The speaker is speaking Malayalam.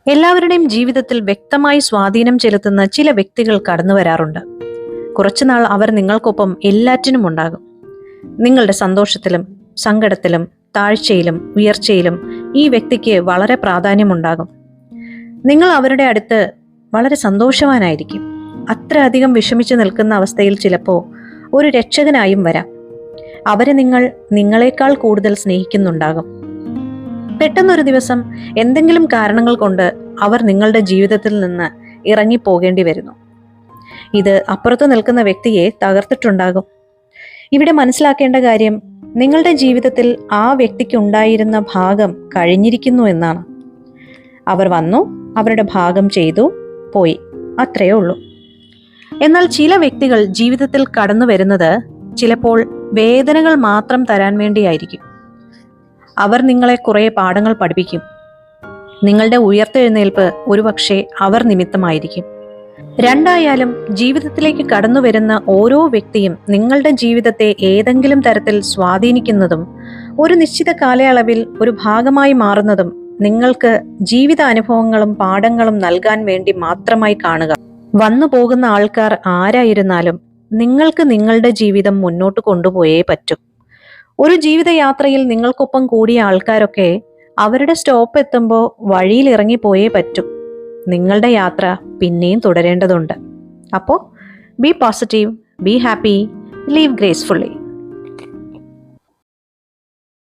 എല്ലാവരുടെയും ജീവിതത്തിൽ വ്യക്തമായി സ്വാധീനം ചെലുത്തുന്ന ചില വ്യക്തികൾ കടന്നു വരാറുണ്ട്. കുറച്ചുനാൾ അവർ നിങ്ങൾക്കൊപ്പം എല്ലാറ്റിനും ഉണ്ടാകും. നിങ്ങളുടെ സന്തോഷത്തിലും സങ്കടത്തിലും താഴ്ചയിലും ഉയർച്ചയിലും ഈ വ്യക്തിക്ക് വളരെ പ്രാധാന്യമുണ്ടാകും. നിങ്ങൾ അവരുടെ അടുത്ത് വളരെ സന്തോഷവാനായിരിക്കും. അത്ര അധികം വിഷമിച്ചു നിൽക്കുന്ന അവസ്ഥയിൽ ചിലപ്പോൾ ഒരു രക്ഷകനായും വരാം. അവരെ നിങ്ങളെക്കാൾ കൂടുതൽ സ്നേഹിക്കുന്നുണ്ടാകും. പെട്ടെന്നൊരു ദിവസം എന്തെങ്കിലും കാരണങ്ങൾ കൊണ്ട് അവർ നിങ്ങളുടെ ജീവിതത്തിൽ നിന്ന് ഇറങ്ങിപ്പോകേണ്ടി വരുന്നു. ഇത് അപ്പുറത്ത് നിൽക്കുന്ന വ്യക്തിയെ തകർത്തിട്ടുണ്ടാകും. ഇവിടെ മനസ്സിലാക്കേണ്ട കാര്യം, നിങ്ങളുടെ ജീവിതത്തിൽ ആ വ്യക്തിക്ക് ഉണ്ടായിരുന്ന ഭാഗം കഴിഞ്ഞിരിക്കുന്നു എന്നാണ്. അവർ വന്നു, അവരുടെ ഭാഗം ചെയ്തു, പോയി, അത്രയേ ഉള്ളൂ. എന്നാൽ ചില വ്യക്തികൾ ജീവിതത്തിൽ കടന്നു വരുന്നത് ചിലപ്പോൾ വേദനകൾ മാത്രം തരാൻ വേണ്ടിയായിരിക്കും. അവർ നിങ്ങളെ കുറേ പാഠങ്ങൾ പഠിപ്പിക്കും. നിങ്ങളുടെ ഉയർത്തെഴുന്നേൽപ്പ് ഒരുപക്ഷെ അവർ നിമിത്തമായിരിക്കും. രണ്ടായാലും ജീവിതത്തിലേക്ക് കടന്നു വരുന്ന ഓരോ വ്യക്തിയും നിങ്ങളുടെ ജീവിതത്തെ ഏതെങ്കിലും തരത്തിൽ സ്വാധീനിക്കുന്നതും ഒരു നിശ്ചിത കാലയളവിൽ ഒരു ഭാഗമായി മാറുന്നതും നിങ്ങൾക്ക് ജീവിതാനുഭവങ്ങളും പാഠങ്ങളും നൽകാൻ വേണ്ടി മാത്രമായി കാണുക. വന്നു പോകുന്ന ആൾക്കാർ ആരായിരുന്നാലും നിങ്ങൾക്ക് നിങ്ങളുടെ ജീവിതം മുന്നോട്ട് കൊണ്ടുപോയേ പറ്റൂ. ഒരു ജീവിതയാത്രയിൽ നിങ്ങൾക്കൊപ്പം കൂടിയ ആൾക്കാരൊക്കെ അവരുടെ സ്റ്റോപ്പ് എത്തുമ്പോൾ വഴിയിൽ ഇറങ്ങിപ്പോയേ പറ്റൂ. നിങ്ങളുടെ യാത്ര പിന്നെയും തുടരേണ്ടതുണ്ട്. അപ്പോൾ B positive, be happy, leave gracefully.